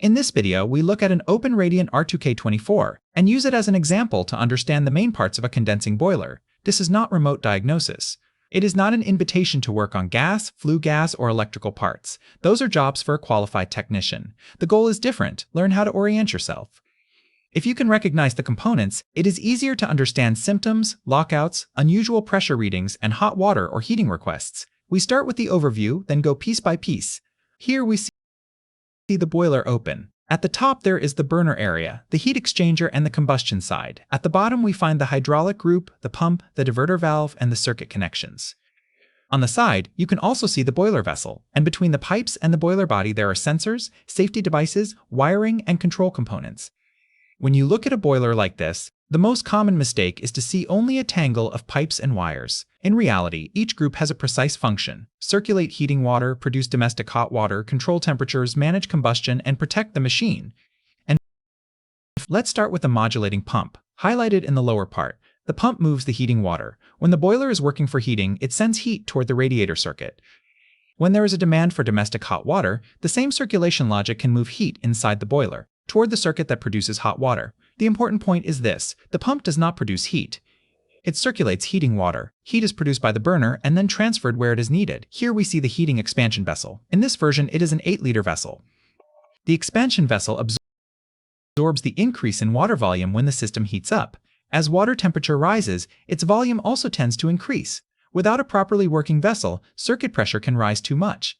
In this video, we look at an open RADIANT R2K 24 and use it as an example to understand the main parts of a condensing boiler. This is not remote diagnosis. It is not an invitation to work on gas, flue gas, or electrical parts. Those are jobs for a qualified technician. The goal is different. Learn how to orient yourself. If you can recognize the components, it is easier to understand symptoms, lockouts, unusual pressure readings, and hot water or heating requests. We start with the overview, then go piece by piece. Here we see the boiler open. At the top there is the burner area, the heat exchanger, and the combustion side. At the bottom we find the hydraulic group, the pump, the diverter valve, and the circuit connections. On the side, you can also see the boiler vessel, and between the pipes and the boiler body there are sensors, safety devices, wiring, and control components. When you look at a boiler like this, the most common mistake is to see only a tangle of pipes and wires. In reality, each group has a precise function: circulate heating water, produce domestic hot water, control temperatures, manage combustion, and protect the machine. And let's start with the modulating pump, highlighted in the lower part. The pump moves the heating water. When the boiler is working for heating, it sends heat toward the radiator circuit. When there is a demand for domestic hot water, the same circulation logic can move heat inside the boiler toward the circuit that produces hot water. The important point is this: the pump does not produce heat. It circulates heating water. Heat is produced by the burner and then transferred where it is needed. Here we see the heating expansion vessel. In this version, it is an 8-liter vessel. The expansion vessel absorbs the increase in water volume when the system heats up. As water temperature rises, its volume also tends to increase. Without a properly working vessel, circuit pressure can rise too much.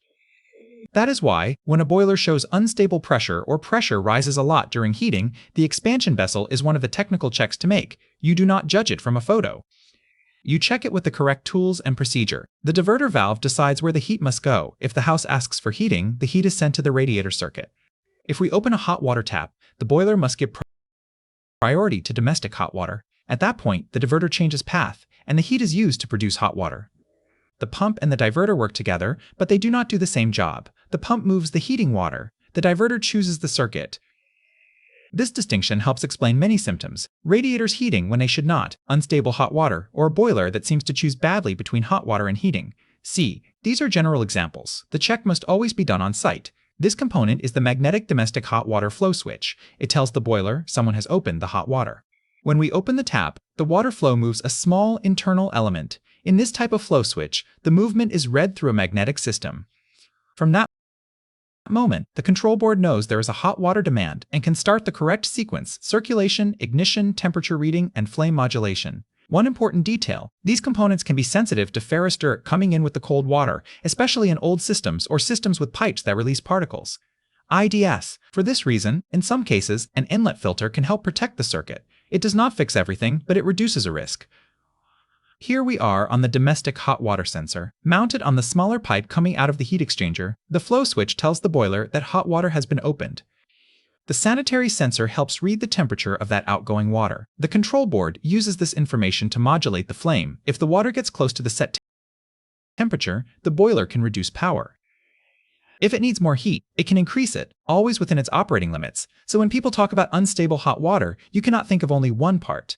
That is why, when a boiler shows unstable pressure or pressure rises a lot during heating, the expansion vessel is one of the technical checks to make. You do not judge it from a photo. You check it with the correct tools and procedure. The diverter valve decides where the heat must go. If the house asks for heating, the heat is sent to the radiator circuit. If we open a hot water tap, the boiler must give priority to domestic hot water. At that point, the diverter changes path, and the heat is used to produce hot water. The pump and the diverter work together, but they do not do the same job. The pump moves the heating water. The diverter chooses the circuit. This distinction helps explain many symptoms: radiators heating when they should not, unstable hot water, or a boiler that seems to choose badly between hot water and heating. See, these are general examples. The check must always be done on site. This component is the magnetic domestic hot water flow switch. It tells the boiler someone has opened the hot water. When we open the tap, the water flow moves a small internal element. In this type of flow switch, the movement is read through a magnetic system. From that moment, the control board knows there is a hot water demand and can start the correct sequence: circulation, ignition, temperature reading, and flame modulation. One important detail: these components can be sensitive to ferrous dirt coming in with the cold water, especially in old systems or systems with pipes that release particles. IDS. For this reason, in some cases, an inlet filter can help protect the circuit. It does not fix everything, but it reduces a risk. Here we are on the domestic hot water sensor. Mounted on the smaller pipe coming out of the heat exchanger, the flow switch tells the boiler that hot water has been opened. The sanitary sensor helps read the temperature of that outgoing water. The control board uses this information to modulate the flame. If the water gets close to the set temperature, the boiler can reduce power. If it needs more heat, it can increase it, always within its operating limits. So when people talk about unstable hot water, you cannot think of only one part.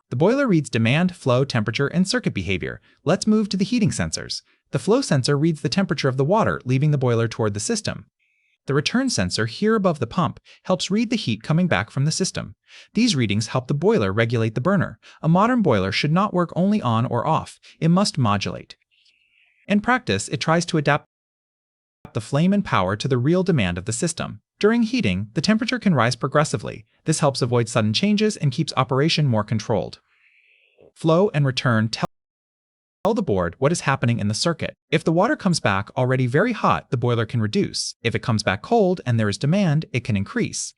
The boiler reads demand, flow, temperature, and circuit behavior. Let's move to the heating sensors. The flow sensor reads the temperature of the water leaving the boiler toward the system. The return sensor, here above the pump, helps read the heat coming back from the system. These readings help the boiler regulate the burner. A modern boiler should not work only on or off. It must modulate. In practice, it tries to adapt the flame and power to the real demand of the system. During heating, the temperature can rise progressively. This helps avoid sudden changes and keeps operation more controlled. Flow and return tell the board what is happening in the circuit. If the water comes back already very hot, the boiler can reduce. If it comes back cold and there is demand, it can increase.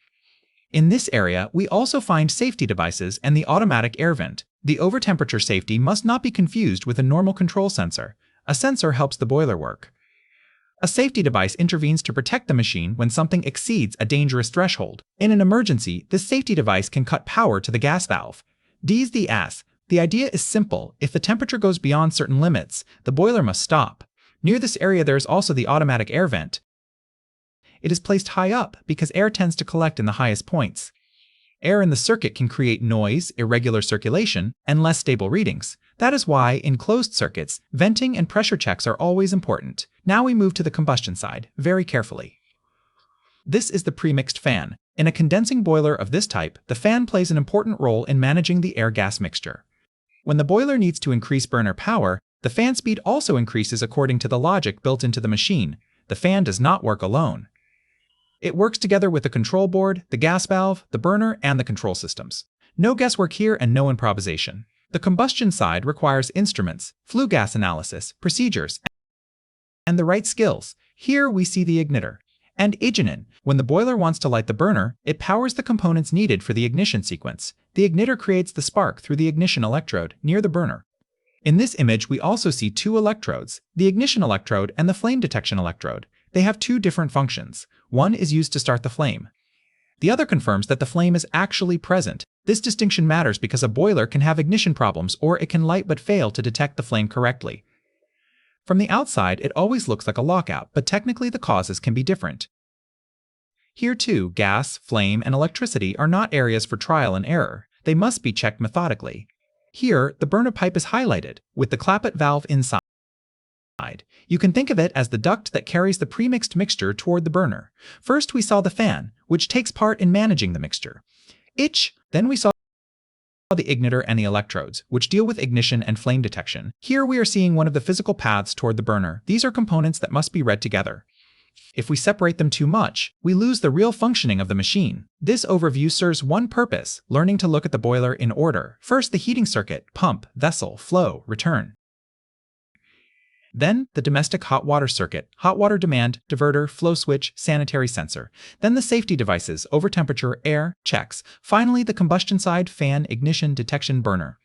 In this area, we also find safety devices and the automatic air vent. The overtemperature safety must not be confused with a normal control sensor. A sensor helps the boiler work. A safety device intervenes to protect the machine when something exceeds a dangerous threshold. In an emergency, this safety device can cut power to the gas valve. D's the ass. The idea is simple. If the temperature goes beyond certain limits, the boiler must stop. Near this area there is also the automatic air vent. It is placed high up because air tends to collect in the highest points. Air in the circuit can create noise, irregular circulation, and less stable readings. That is why, in closed circuits, venting and pressure checks are always important. Now we move to the combustion side, very carefully. This is the premixed fan. In a condensing boiler of this type, the fan plays an important role in managing the air-gas mixture. When the boiler needs to increase burner power, the fan speed also increases according to the logic built into the machine. The fan does not work alone. It works together with the control board, the gas valve, the burner, and the control systems. No guesswork here and no improvisation. The combustion side requires instruments, flue gas analysis, procedures, and the right skills. Here we see the igniter. And ignition. When the boiler wants to light the burner, it powers the components needed for the ignition sequence. The igniter creates the spark through the ignition electrode near the burner. In this image, we also see two electrodes, the ignition electrode and the flame detection electrode. They have two different functions. One is used to start the flame. The other confirms that the flame is actually present. This distinction matters because a boiler can have ignition problems or it can light but fail to detect the flame correctly. From the outside, it always looks like a lockout, but technically the causes can be different. Here too, gas, flame, and electricity are not areas for trial and error. They must be checked methodically. Here, the burner pipe is highlighted, with the clapet valve inside. You can think of it as the duct that carries the premixed mixture toward the burner. First we saw the fan, which takes part in managing the mixture. Then we saw the igniter and the electrodes, which deal with ignition and flame detection. Here we are seeing one of the physical paths toward the burner. These are components that must be read together. If we separate them too much, we lose the real functioning of the machine. This overview serves one purpose, learning to look at the boiler in order. First the heating circuit, pump, vessel, flow, return. Then the domestic hot water circuit, hot water demand, diverter, flow switch, sanitary sensor. Then the safety devices, overtemperature, air, checks. Finally the combustion side, fan, ignition, detection, burner.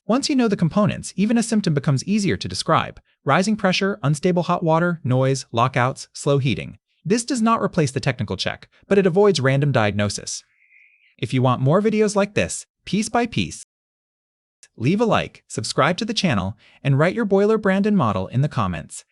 Once you know the components, even a symptom becomes easier to describe. Rising pressure, unstable hot water, noise, lockouts, slow heating. This does not replace the technical check, but it avoids random diagnosis. If you want more videos like this, piece by piece, leave a like, subscribe to the channel, and write your boiler brand and model in the comments.